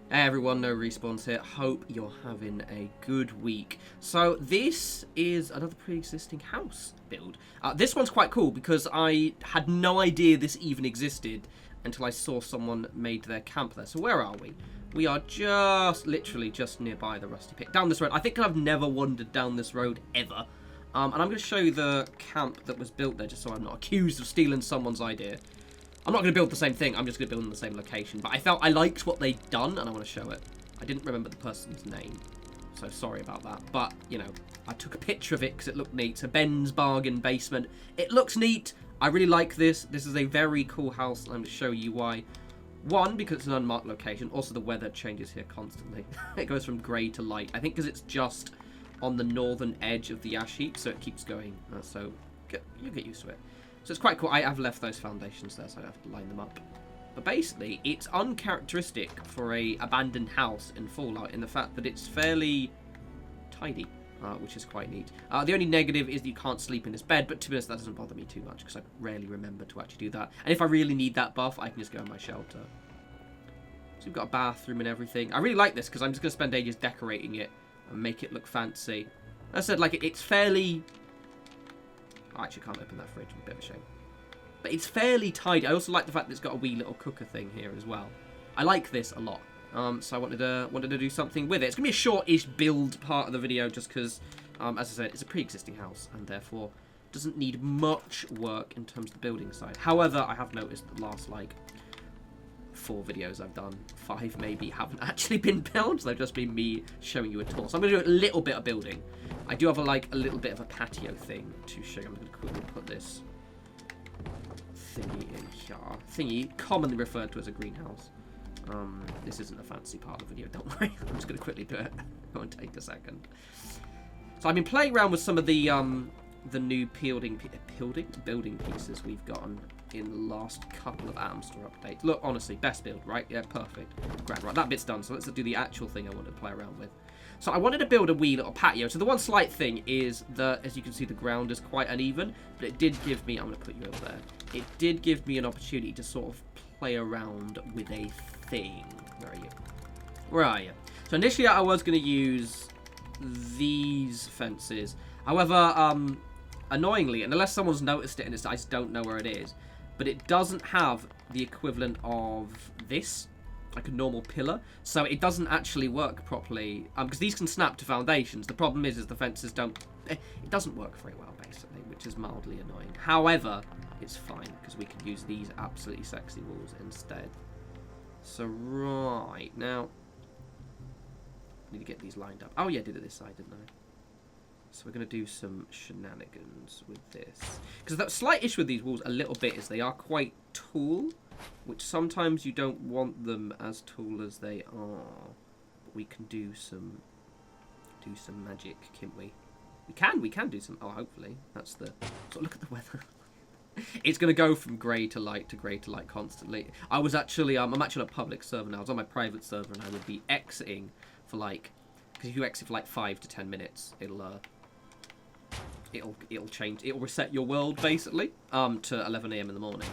Hey everyone, no respawns here. Hope you're having a good week. So this is another pre-existing house build. This one's quite cool because I had no idea this even existed until I saw someone made their camp there. So where are we? We are literally just nearby the Rusty Pit. Down this road. I think I've never wandered down this road ever. And I'm going to show you the camp that was built there just so I'm not accused of stealing someone's idea. I'm not going to build the same thing, I'm just going to build in the same location. But I felt I liked what they'd done, and I want to show it. I didn't remember the person's name, so sorry about that. But, you know, I took a picture of it because it looked neat. So Ben's Bargain Basement. It looks neat. I really like this. This is a very cool house, and I'm going to show you why. One, because it's an unmarked location. Also, the weather changes here constantly. It goes from grey to light. I think because it's just on the northern edge of the Ash Heap, so it keeps going. So you get used to it. So it's quite cool. I have left those foundations there, so I have to line them up. But basically, it's uncharacteristic for a abandoned house in Fallout in the fact that it's fairly tidy, which is quite neat. The only negative is that you can't sleep in this bed, but to be honest, that doesn't bother me too much because I rarely remember to actually do that. And if I really need that buff, I can just go in my shelter. So we've got a bathroom and everything. I really like this because I'm just going to spend ages decorating it and make it look fancy. As I said, like, it's fairly... I actually can't open that fridge, a bit of a shame. But it's fairly tidy. I also like the fact that it's got a wee little cooker thing here as well. I like this a lot. So I wanted to do something with it. It's going to be a short-ish build part of the video just because, as I said, it's a pre-existing house and therefore doesn't need much work in terms of the building side. However, I have noticed the last, like, 4 videos I've done, 5 maybe, haven't actually been built. They've just been me showing you a tour. So I'm going to do a little bit of building. I do have a little bit of a patio thing to show you. I'm going to quickly put this thingy in here. Thingy, commonly referred to as a greenhouse. This isn't a fancy part of the video, don't worry. I'm just going to quickly do it. It won't take a second. So I've been playing around with some of the new building pieces we've gotten in the last couple of Atom Store updates. Look, honestly, best build, right? Yeah, perfect. Grand, right, that bit's done. So let's do the actual thing I wanted to play around with. So I wanted to build a wee little patio. So the one slight thing is that, as you can see, the ground is quite uneven. But it did give me... I'm going to put you over there. It did give me an opportunity to sort of play around with a thing. Where are you? Where are you? So initially I was going to use these fences. However, annoyingly, and unless someone's noticed it and I just don't know where it is, but it doesn't have the equivalent of this, like a normal pillar, so it doesn't actually work properly, because these can snap to foundations. The problem is the fences don't, it doesn't work very well, basically, which is mildly annoying. However, it's fine, because we can use these absolutely sexy walls instead. So, right, now, I need to get these lined up. Oh yeah, I did it this side, didn't I? So we're going to do some shenanigans with this. Because the slight issue with these walls a little bit is they are quite tall, which sometimes you don't want them as tall as they are. But we can do some magic, can't we? We can do some. Oh, hopefully. That's the... So look at the weather. It's going to go from grey to light constantly. I was actually... I'm actually on a public server now. I was on my private server and I would be exiting for like... Because if you exit for like 5 to 10 minutes, it'll change. It'll reset your world basically to 11 AM in the morning.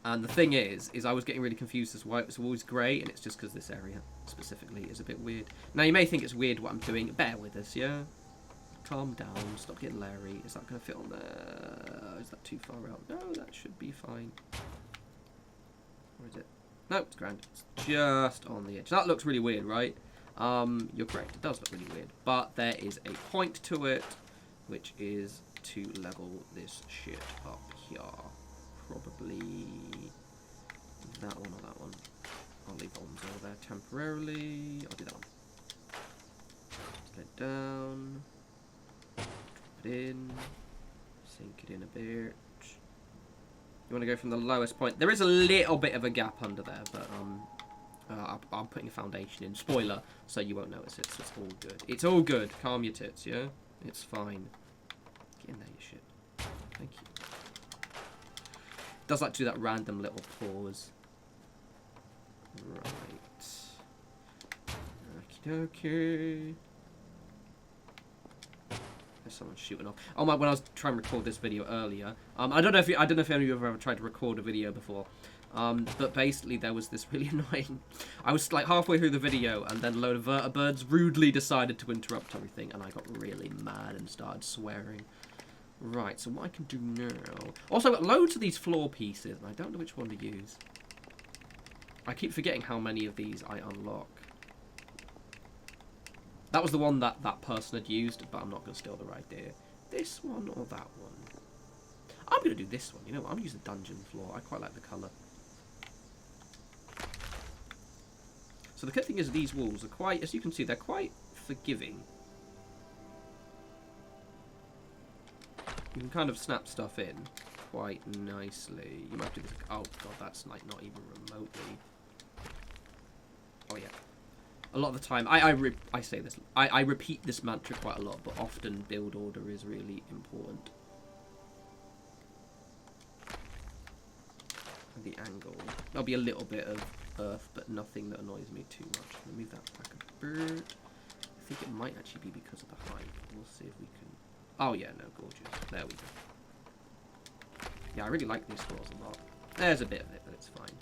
And the thing is I was getting really confused as to why it was always grey, and it's just because this area specifically is a bit weird. Now you may think it's weird what I'm doing. Bear with us, yeah. Calm down. Stop getting Larry. Is that going to fit on there? Is that too far out? No, that should be fine. Where is it? No, it's grand. It's just on the edge. That looks really weird, right? You're correct. It does look really weird, but there is a point to it, which is to level this shit up here. Probably that one or that one. I'll leave bombs over there temporarily. I'll do that one. Let it down. Drop it in. Sink it in a bit. You want to go from the lowest point. There is a little bit of a gap under there, but I'm putting a foundation in. Spoiler, so you won't notice it, so it's all good. It's all good. Calm your tits, yeah? It's fine. Get in there, you shit. Thank you. Does like to do that random little pause. Right. Okie dokie. There's someone shooting off. Oh my! When I was trying to record this video earlier, I don't know if any of you have ever tried to record a video before. But basically there was this really annoying... I was like halfway through the video and then a load of vertibirds rudely decided to interrupt everything and I got really mad and started swearing. Right, so what I can do now... Also, I've got loads of these floor pieces and I don't know which one to use. I keep forgetting how many of these I unlock. That was the one that that person had used, but I'm not going to steal the idea. This one or that one? I'm going to do this one. You know what? I'm going to use the dungeon floor. I quite like the colour. So the good thing is these walls are quite, as you can see, they're quite forgiving. You can kind of snap stuff in quite nicely. You might have to do this. Oh god, that's like not even remotely. Oh yeah. A lot of the time, I say this. I repeat this mantra quite a lot, but often build order is really important. And the angle. There'll be a little bit of earth, but nothing that annoys me too much. Let me move that back a bit. I think it might actually be because of the height. We'll see if we can... Oh yeah, no, gorgeous. There we go. Yeah, I really like these floors a lot. There's a bit of it, but it's fine.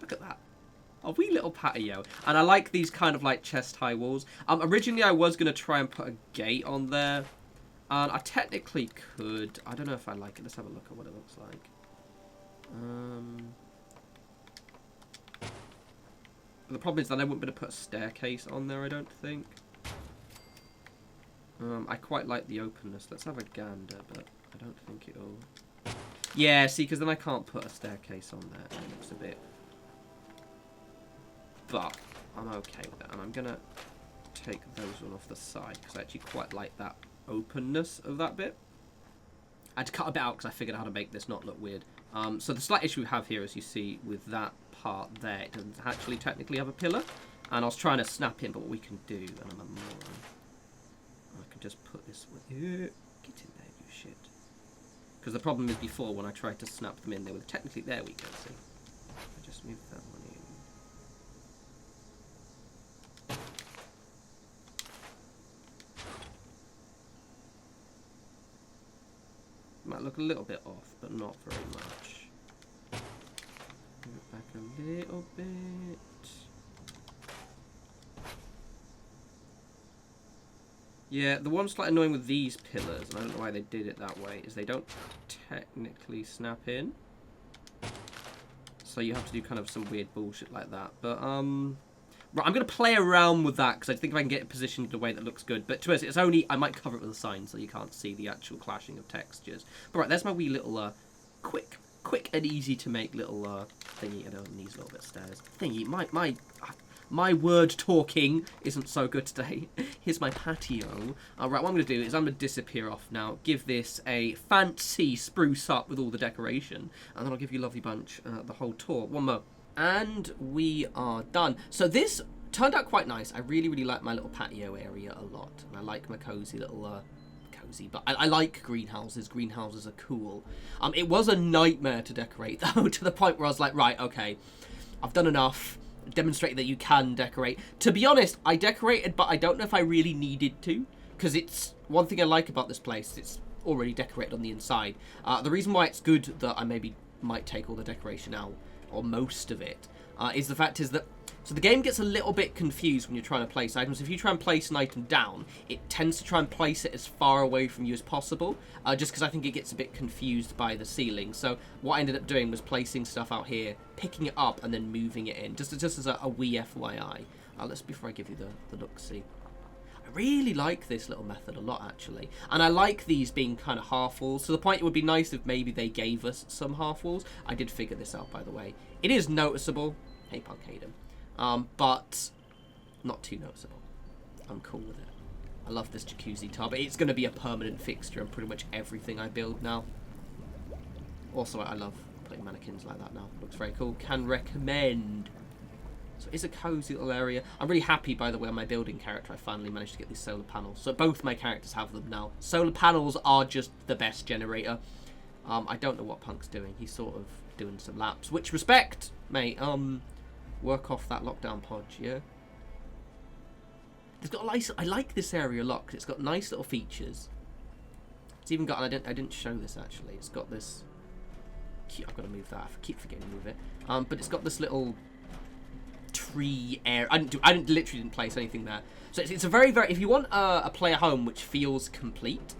Look at that. A wee little patio. And I like these kind of like chest-high walls. Originally I was going to try and put a gate on there. And I technically could. I don't know if I like it. Let's have a look at what it looks like. The problem is that I wouldn't be able to put a staircase on there, I don't think. I quite like the openness. Let's have a gander, but I don't think it'll... Yeah, see, because then I can't put a staircase on there. It looks a bit... But I'm okay with that. And I'm going to take those one off the side, because I actually quite like that openness of that bit. I had to cut a bit out because I figured out how to make this not look weird. So the slight issue we have here, as you see, with that part there, it doesn't actually technically have a pillar. And I was trying to snap in, but what we can do, and I'm a moron, I can just put this with you. Get in there, you shit. Because the problem is before, when I tried to snap them in, they were technically, there we go, see. I just moved that one in. Might look a little bit off, but not very much. Move it back a little bit. Yeah, the one slight annoying with these pillars, and I don't know why they did it that way, is they don't technically snap in. So you have to do kind of some weird bullshit like that. But, right, I'm going to play around with that, because I think if I can get it positioned in a way that looks good. But to us, it's only... I might cover it with a sign so you can't see the actual clashing of textures. But right, there's my wee little, quick and easy to make little, thingy. I don't need these little bit of stairs. Thingy, my word talking isn't so good today. Here's my patio. Right, what I'm going to do is I'm going to disappear off now. Give this a fancy spruce up with all the decoration. And then I'll give you a lovely bunch the whole tour. One more. And we are done. So this turned out quite nice. I really, really like my little patio area a lot. And I like my cozy little... cozy, but I like greenhouses. Greenhouses are cool. It was a nightmare to decorate, though, to the point where I was like, right, okay, I've done enough. Demonstrate that you can decorate. To be honest, I decorated, but I don't know if I really needed to, because it's one thing I like about this place. It's already decorated on the inside. The reason why it's good that I maybe might take all the decoration out, or most of it, is the fact is that so the game gets a little bit confused when you're trying to place items. If you try and place an item down, it tends to try and place it as far away from you as possible, just because I think it gets a bit confused by the ceiling. So what I ended up doing was placing stuff out here, picking it up, and then moving it in, just as a wee FYI. Let's, before I give you the look-see. I really like this little method a lot, actually. And I like these being kind of half walls. To the point it would be nice if maybe they gave us some half walls. I did figure this out, by the way. It is noticeable. Hey, Punkadum. But not too noticeable. I'm cool with it. I love this jacuzzi tub. It's going to be a permanent fixture in pretty much everything I build now. Also, I love putting mannequins like that now. Looks very cool. Can recommend. So it's a cozy little area. I'm really happy, by the way, on my building character. I finally managed to get these solar panels. So both my characters have them now. Solar panels are just the best generator. I don't know what Punk's doing. He's sort of doing some laps. Which, respect, mate. Work off that lockdown podge, yeah? It's got a nice... I like this area a lot, because it's got nice little features. It's even got... I didn't show this, actually. It's got this I've got to move that. I keep forgetting to move it. But it's got this little tree area. I literally didn't place anything there. So it's a very, very... If you want a player home which feels complete,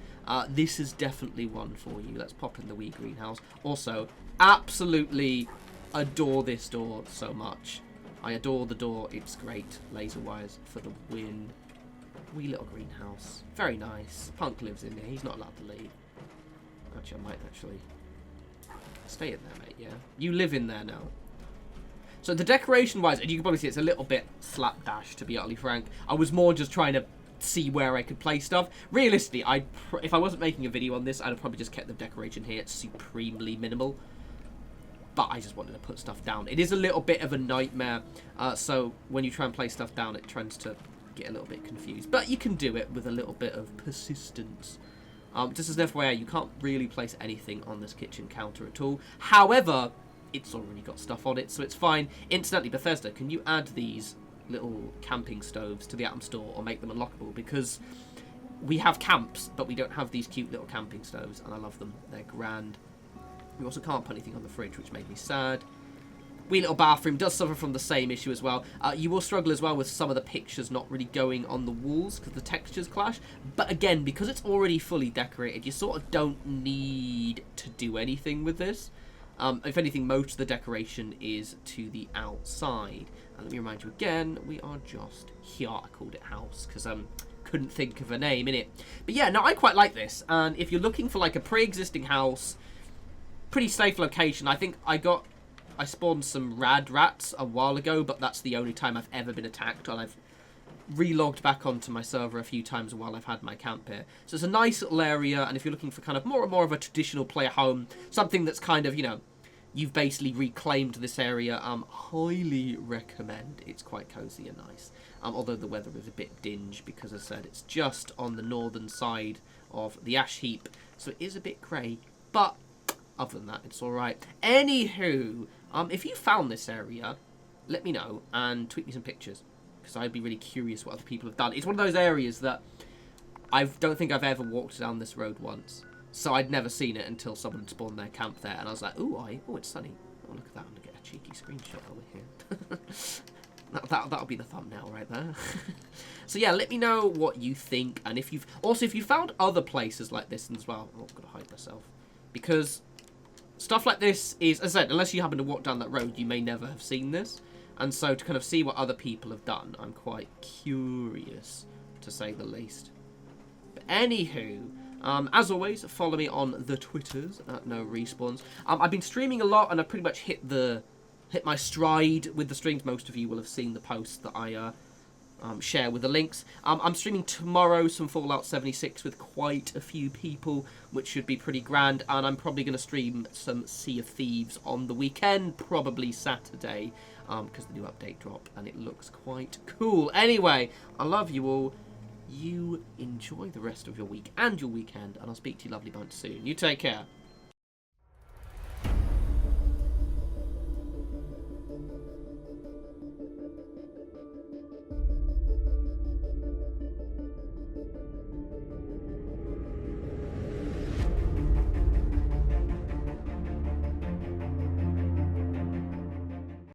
this is definitely one for you. Let's pop in the wee greenhouse. Also, absolutely adore this door so much. I adore the door. It's great. Laser wires for the win. Wee little greenhouse. Very nice. Punk lives in there. He's not allowed to leave. Actually, I might actually stay in there, mate, yeah? You live in there now. So the decoration-wise, and you can probably see it's a little bit slapdash, to be utterly frank. I was more just trying to see where I could place stuff. Realistically, if I wasn't making a video on this, I'd have probably just kept the decoration here. It's supremely minimal. But I just wanted to put stuff down. It is a little bit of a nightmare. So when you try and place stuff down, it tends to get a little bit confused. But you can do it with a little bit of persistence. Just as an FYI, you can't really place anything on this kitchen counter at all. However, it's already got stuff on it, so it's fine. Incidentally, Bethesda, can you add these little camping stoves to the Atom Store or make them unlockable? Because we have camps, but we don't have these cute little camping stoves, and I love them. They're grand. We also can't put anything on the fridge, which made me sad. Wee little bathroom does suffer from the same issue as well. You will struggle as well with some of the pictures not really going on the walls because the textures clash. But again, because it's already fully decorated, you sort of don't need to do anything with this. If anything, most of the decoration is to the outside. And let me remind you again, we are just here. I called it house because couldn't think of a name in it. But yeah, no, I quite like this. And if you're looking for like a pre-existing house, pretty safe location. I think I spawned some rad rats a while ago, but that's the only time I've ever been attacked, and I've relogged back onto my server a few times while I've had my camp here. So it's a nice little area, and if you're looking for kind of more and more of a traditional player home, something that's kind of, you know, you've basically reclaimed this area, highly recommend. It's quite cozy and nice. Although the weather is a bit dingy because, as I said, it's just on the northern side of the Ash Heap, so it is a bit grey, but other than that, it's alright. Anywho, if you found this area, let me know and tweet me some pictures, because I'd be really curious what other people have done. It's one of those areas that I don't think I've ever walked down this road once, so I'd never seen it until someone had spawned their camp there, and I was like, ooh, it's sunny. Oh, look at that, I'm going to get a cheeky screenshot over here. That'll be the thumbnail right there. So yeah, let me know what you think, and if you found other places like this as well. Oh, I've got to hide myself, because stuff like this is, as I said, unless you happen to walk down that road, you may never have seen this. And so to kind of see what other people have done, I'm quite curious, to say the least. But anywho, as always, follow me on the Twitters at norespawns. I've been streaming a lot, and I've pretty much hit my stride with the streams. Most of you will have seen the posts that I share with the links. I'm streaming tomorrow some Fallout 76 with quite a few people, which should be pretty grand, and I'm probably going to stream some Sea of Thieves on the weekend, probably Saturday, because the new update dropped, and it looks quite cool. Anyway, I love you all. You enjoy the rest of your week and your weekend, and I'll speak to you lovely bunch soon. You take care.